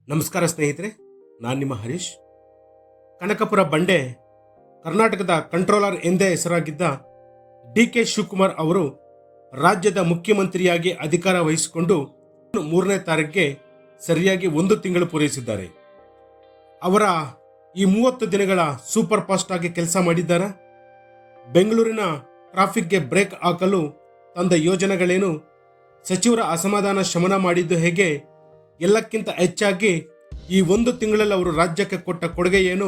ನಮಸ್ಕಾರ ಸ್ನೇಹಿತರೆ, ನಾನು ನಿಮ್ಮ ಹರೀಶ್. ಕನಕಪುರ ಬಂಡೆ ಕರ್ನಾಟಕದ ಕಂಟ್ರೋಲರ್ ಎಂದೇ ಹೆಸರಾಗಿದ್ದ ಡಿ.ಕೆ. ಶಿವಕುಮಾರ್ ಅವರು ರಾಜ್ಯದ ಮುಖ್ಯಮಂತ್ರಿಯಾಗಿ ಅಧಿಕಾರ ವಹಿಸಿಕೊಂಡು 3ನೇ ತಾರೀಕಿಗೆ ಸರಿಯಾಗಿ 1 ತಿಂಗಳು ಪೂರೈಸಿದ್ದಾರೆ. ಅವರ ಈ 30 ದಿನಗಳ ಸೂಪರ್ ಫಾಸ್ಟ್ ಆಗಿ ಕೆಲಸ ಮಾಡಿದ್ದಾರೆ. ಬೆಂಗಳೂರಿನ ಟ್ರಾಫಿಕ್ಗೆ ಬ್ರೇಕ್ ಹಾಕಲು ತಂದ ಯೋಜನೆಗಳೇನು, ಸಚಿವರ ಅಸಮಾಧಾನ ಶಮನ ಮಾಡಿದ್ದು ಹೇಗೆ, ಎಲ್ಲಕ್ಕಿಂತ ಹೆಚ್ಚಾಗಿ ಈ 1 ತಿಂಗಳಲ್ಲಿ ಅವರು ರಾಜ್ಯಕ್ಕೆ ಕೊಟ್ಟ ಕೊಡುಗೆ ಏನು,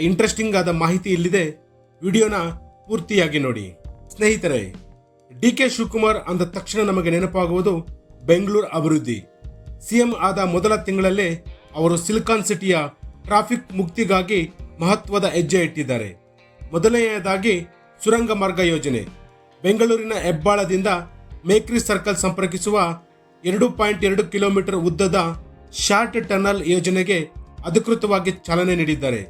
ಇಂಟ್ರೆಸ್ಟಿಂಗ್ ಆದ ಮಾಹಿತಿ ಇಲ್ಲಿದೆ. ವಿಡಿಯೋನ ಪೂರ್ತಿಯಾಗಿ ನೋಡಿ. ಸ್ನೇಹಿತರೆ, ಡಿ.ಕೆ. ಶಿವಕುಮಾರ್ ಅಂದ ತಕ್ಷಣ ನಮಗೆ ನೆನಪಾಗುವುದು ಬೆಂಗಳೂರು ಅಭಿವೃದ್ಧಿ. ಸಿಎಂ ಆದ ಮೊದಲ ತಿಂಗಳಲ್ಲೇ ಅವರು ಸಿಲಿಕಾನ್ ಸಿಟಿಯ ಟ್ರಾಫಿಕ್ ಮುಕ್ತಿಗಾಗಿ ಮಹತ್ವದ ಹೆಜ್ಜೆ ಇಟ್ಟಿದ್ದಾರೆ. ಮೊದಲನೆಯದಾಗಿ ಸುರಂಗ ಮಾರ್ಗ ಯೋಜನೆ. ಬೆಂಗಳೂರಿನ ಹೆಬ್ಬಾಳದಿಂದ ಮೇಕ್ರಿ ಸರ್ಕಲ್ ಸಂಪರ್ಕಿಸುವ 2.2 ಕಿಲೋಮೀಟರ್ ಉದ್ದದ ಶಾರ್ಟ್ ಟನಲ್ ಯೋಜನೆಗೆ ಅಧಿಕೃತವಾಗಿ ಚಾಲನೆ ನೀಡಿದ್ದಾರೆ.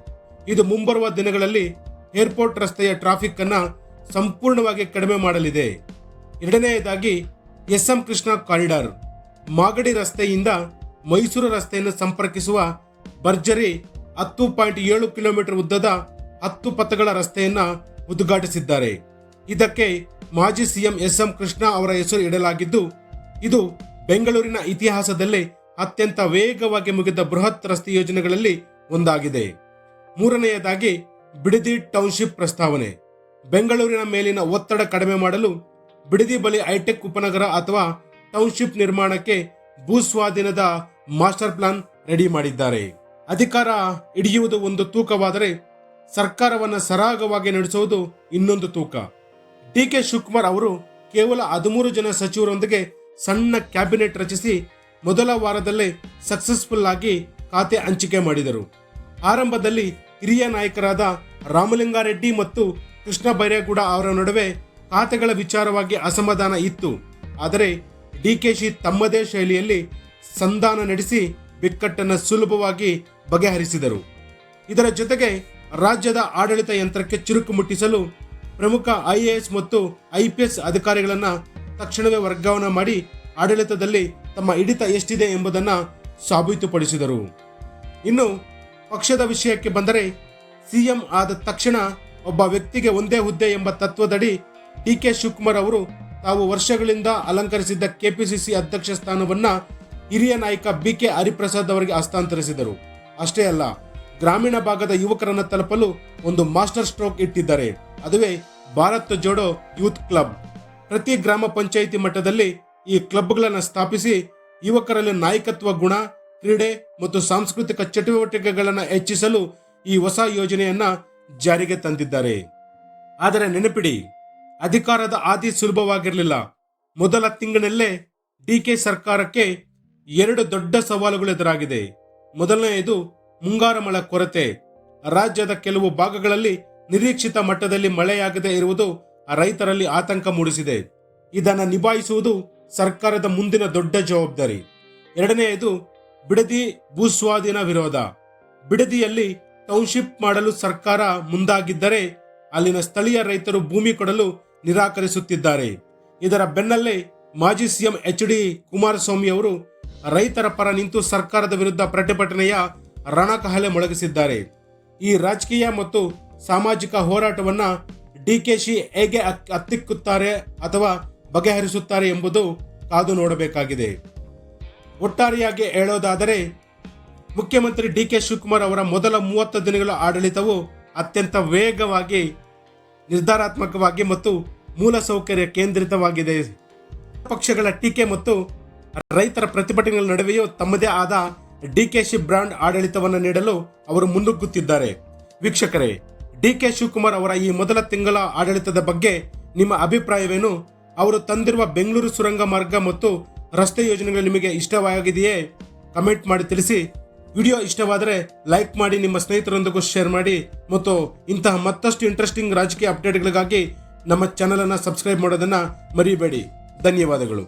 ಇದು ಮುಂಬರುವ ದಿನಗಳಲ್ಲಿ ಏರ್ಪೋರ್ಟ್ ರಸ್ತೆಯ ಟ್ರಾಫಿಕ್ ಅನ್ನು ಸಂಪೂರ್ಣವಾಗಿ ಕಡಿಮೆ ಮಾಡಲಿದೆ. ಎರಡನೆಯದಾಗಿ ಎಸ್.ಎಂ. ಕೃಷ್ಣ ಕಾರಿಡಾರ್. ಮಾಗಡಿ ರಸ್ತೆಯಿಂದ ಮೈಸೂರು ರಸ್ತೆಯನ್ನು ಸಂಪರ್ಕಿಸುವ ಭರ್ಜರಿ 10.7 ಕಿಲೋಮೀಟರ್ ಉದ್ದದ 10 ಪಥಗಳ ರಸ್ತೆಯನ್ನು ಉದ್ಘಾಟಿಸಿದ್ದಾರೆ. ಇದಕ್ಕೆ ಮಾಜಿ ಸಿಎಂ ಎಸ್.ಎಂ. ಕೃಷ್ಣ ಅವರ ಹೆಸರು ಇಡಲಾಗಿದ್ದು, ಇದು ಬೆಂಗಳೂರಿನ ಇತಿಹಾಸದಲ್ಲಿ ಅತ್ಯಂತ ವೇಗವಾಗಿ ಮುಗಿದ ಬೃಹತ್ ರಸ್ತೆ ಯೋಜನೆಗಳಲ್ಲಿ ಒಂದಾಗಿದೆ. ಮೂರನೆಯದಾಗಿ ಬಿಡದಿ ಟೌನ್ಶಿಪ್ ಪ್ರಸ್ತಾವನೆ. ಬೆಂಗಳೂರಿನ ಮೇಲಿನ ಒತ್ತಡ ಕಡಿಮೆ ಮಾಡಲು ಬಿಡದಿ ಬಳಿ ಹೈಟೆಕ್ ಉಪನಗರ ಅಥವಾ ಟೌನ್ಶಿಪ್ ನಿರ್ಮಾಣಕ್ಕೆ ಭೂಸ್ವಾಧೀನದ ಮಾಸ್ಟರ್ ಪ್ಲಾನ್ ರೆಡಿ ಮಾಡಿದ್ದಾರೆ. ಅಧಿಕಾರ ಹಿಡಿಯುವುದು ಒಂದು ತೂಕವಾದರೆ ಸರ್ಕಾರವನ್ನು ಸರಾಗವಾಗಿ ನಡೆಸುವುದು ಇನ್ನೊಂದು ತೂಕ. ಡಿ.ಕೆ. ಶಿವಕುಮಾರ್ ಅವರು ಕೇವಲ 13 ಜನ ಸಚಿವರೊಂದಿಗೆ ಸಣ್ಣ ಕ್ಯಾಬಿನೆಟ್ ರಚಿಸಿ ಮೊದಲ ವಾರದಲ್ಲೇ ಸಕ್ಸಸ್ಫುಲ್ ಆಗಿ ಖಾತೆ ಹಂಚಿಕೆ ಮಾಡಿದರು. ಆರಂಭದಲ್ಲಿ ಹಿರಿಯ ನಾಯಕರಾದ ರಾಮಲಿಂಗಾರೆಡ್ಡಿ ಮತ್ತು ಕೃಷ್ಣ ಬೈರೇಗೌಡ ಅವರ ನಡುವೆ ಖಾತೆಗಳ ವಿಚಾರವಾಗಿ ಅಸಮಾಧಾನ ಇತ್ತು. ಆದರೆ ಡಿ.ಕೆ.ಶಿ ತಮ್ಮದೇ ಶೈಲಿಯಲ್ಲಿ ಸಂಧಾನ ನಡೆಸಿ ಬಿಕ್ಕಟ್ಟನ್ನು ಸುಲಭವಾಗಿ ಬಗೆಹರಿಸಿದರು. ಇದರ ಜೊತೆಗೆ ರಾಜ್ಯದ ಆಡಳಿತ ಯಂತ್ರಕ್ಕೆ ಚುರುಕು ಮುಟ್ಟಿಸಲು ಪ್ರಮುಖ IAS ಮತ್ತು IPS ಅಧಿಕಾರಿಗಳನ್ನು ತಕ್ಷಣವೇ ವರ್ಗಾವಣೆ ಮಾಡಿ ಆಡಳಿತದಲ್ಲಿ ತಮ್ಮ ಹಿಡಿತ ಎಷ್ಟಿದೆ ಎಂಬುದನ್ನು ಸಾಬೀತುಪಡಿಸಿದರು. ಇನ್ನು ಪಕ್ಷದ ವಿಷಯಕ್ಕೆ ಬಂದರೆ, ಸಿಎಂ ಆದ ತಕ್ಷಣ ಒಬ್ಬ ವ್ಯಕ್ತಿಗೆ ಒಂದೇ ಹುದ್ದೆ ಎಂಬ ತತ್ವದಡಿ ಡಿ.ಕೆ. ಶಿವಕುಮಾರ್ ಅವರು ತಾವು ವರ್ಷಗಳಿಂದ ಅಲಂಕರಿಸಿದ್ದ ಕೆಪಿಸಿಸಿ ಅಧ್ಯಕ್ಷ ಸ್ಥಾನವನ್ನು ಹಿರಿಯ ನಾಯಕ ಬಿ.ಕೆ. ಹರಿಪ್ರಸಾದ್ ಅವರಿಗೆ ಹಸ್ತಾಂತರಿಸಿದರು. ಅಷ್ಟೇ ಅಲ್ಲ, ಗ್ರಾಮೀಣ ಭಾಗದ ಯುವಕರನ್ನು ತಲುಪಲು ಒಂದು ಮಾಸ್ಟರ್ ಸ್ಟ್ರೋಕ್ ಇಟ್ಟಿದ್ದಾರೆ. ಅದುವೇ ಭಾರತ್ ಜೋಡೋ ಯೂತ್ ಕ್ಲಬ್. ಪ್ರತಿ ಗ್ರಾಮ ಪಂಚಾಯಿತಿ ಮಟ್ಟದಲ್ಲಿ ಈ ಕ್ಲಬ್ಗಳನ್ನು ಸ್ಥಾಪಿಸಿ ಯುವಕರಲ್ಲಿ ನಾಯಕತ್ವ ಗುಣ, ಕ್ರೀಡೆ ಮತ್ತು ಸಾಂಸ್ಕೃತಿಕ ಚಟುವಟಿಕೆಗಳನ್ನು ಹೆಚ್ಚಿಸಲು ಈ ಹೊಸ ಯೋಜನೆಯನ್ನ ಜಾರಿಗೆ ತಂದಿದ್ದಾರೆ. ಆದರೆ ನೆನಪಿಡಿ, ಅಧಿಕಾರದ ಹಾದಿ ಸುಲಭವಾಗಿರಲಿಲ್ಲ. ಮೊದಲ ತಿಂಗಳಿನಲ್ಲೇ ಡಿ.ಕೆ. ಸರ್ಕಾರಕ್ಕೆ 2 ದೊಡ್ಡ ಸವಾಲುಗಳು ಎದುರಾಗಿದೆ. ಮೊದಲನೆಯದು ಮುಂಗಾರು ಮಳೆ ಕೊರತೆ. ರಾಜ್ಯದ ಕೆಲವು ಭಾಗಗಳಲ್ಲಿ ನಿರೀಕ್ಷಿತ ಮಟ್ಟದಲ್ಲಿ ಮಳೆಯಾಗದೇ ಇರುವುದು ರೈತರಲ್ಲಿ ಆತಂಕ ಮೂಡಿಸಿದೆ. ಇದನ್ನು ನಿಭಾಯಿಸುವುದು ಸರ್ಕಾರದ ಮುಂದಿನ ದೊಡ್ಡ ಜವಾಬ್ದಾರಿ. ಎರಡನೆಯದು ಬಿಡದಿ ಭೂಸ್ವಾಧೀನ ವಿರೋಧ. ಬಿಡದಿಯಲ್ಲಿ ಟೌನ್ಶಿಪ್ ಮಾಡಲು ಸರ್ಕಾರ ಮುಂದಾಗಿದ್ದರೆ ಅಲ್ಲಿನ ಸ್ಥಳೀಯ ರೈತರು ಭೂಮಿ ಕೊಡಲು ನಿರಾಕರಿಸುತ್ತಿದ್ದಾರೆ. ಇದರ ಬೆನ್ನಲ್ಲೇ ಮಾಜಿ ಸಿಎಂ ಎಚ್.ಡಿ. ಕುಮಾರಸ್ವಾಮಿ ಅವರು ರೈತರ ಪರ ನಿಂತು ಸರ್ಕಾರದ ವಿರುದ್ಧ ಪ್ರತಿಭಟನೆಯ ರಣಕಹಳೆ ಮೊಳಗಿಸಿದ್ದಾರೆ. ಈ ರಾಜಕೀಯ ಮತ್ತು ಸಾಮಾಜಿಕ ಹೋರಾಟವನ್ನ ಡಿ.ಕೆ.ಶಿ ಹೇಗೆ ಹತ್ತಿಕ್ಕುತ್ತಾರೆ ಅಥವಾ ಬಗೆಹರಿಸುತ್ತಾರೆ ಎಂಬುದು ಕಾದು ನೋಡಬೇಕಾಗಿದೆ. ಒಟ್ಟಾರೆಯಾಗಿ ಹೇಳೋದಾದರೆ, ಮುಖ್ಯಮಂತ್ರಿ ಡಿ.ಕೆ. ಶಿವಕುಮಾರ್ ಅವರ ಮೊದಲ 30 ದಿನಗಳ ಆಡಳಿತವು ಅತ್ಯಂತ ವೇಗವಾಗಿ, ನಿರ್ಧಾರಾತ್ಮಕವಾಗಿ ಮತ್ತು ಮೂಲಸೌಕರ್ಯ ಕೇಂದ್ರಿತವಾಗಿದೆ. ಪಕ್ಷಗಳ ಟೀಕೆ ಮತ್ತು ರೈತರ ಪ್ರತಿಭಟನೆಗಳ ನಡುವೆಯೂ ತಮ್ಮದೇ ಆದ ಡಿ.ಕೆ.ಶಿ ಬ್ರಾಂಡ್ ಆಡಳಿತವನ್ನು ನೀಡಲು ಅವರು ಮುನ್ನುಗ್ಗುತ್ತಿದ್ದಾರೆ. ವೀಕ್ಷಕರೇ, ಡಿ.ಕೆ. ಶಿವಕುಮಾರ್ ಅವರ ಈ ಮೊದಲ ತಿಂಗಳ ಆಡಳಿತದ ಬಗ್ಗೆ ನಿಮ್ಮ ಅಭಿಪ್ರಾಯವೇನು? ಅವರು ತಂದಿರುವ ಬೆಂಗಳೂರು ಸುರಂಗ ಮಾರ್ಗ ಮತ್ತು ರಸ್ತೆ ಯೋಜನೆಗಳು ನಿಮಗೆ ಇಷ್ಟವಾಗಿದೆಯೇ? ಕಮೆಂಟ್ ಮಾಡಿ ತಿಳಿಸಿ. ವಿಡಿಯೋ ಇಷ್ಟವಾದರೆ ಲೈಕ್ ಮಾಡಿ, ನಿಮ್ಮ ಸ್ನೇಹಿತರೊಂದಿಗೂ ಶೇರ್ ಮಾಡಿ ಮತ್ತು ಇಂತಹ ಮತ್ತಷ್ಟು ಇಂಟ್ರೆಸ್ಟಿಂಗ್ ರಾಜಕೀಯ ಅಪ್ಡೇಟ್ಗಳಿಗಾಗಿ ನಮ್ಮ ಚಾನಲ್ ಅನ್ನು ಸಬ್ಸ್ಕ್ರೈಬ್ ಮಾಡೋದನ್ನ ಮರಿಬೇಡಿ. ಧನ್ಯವಾದಗಳು.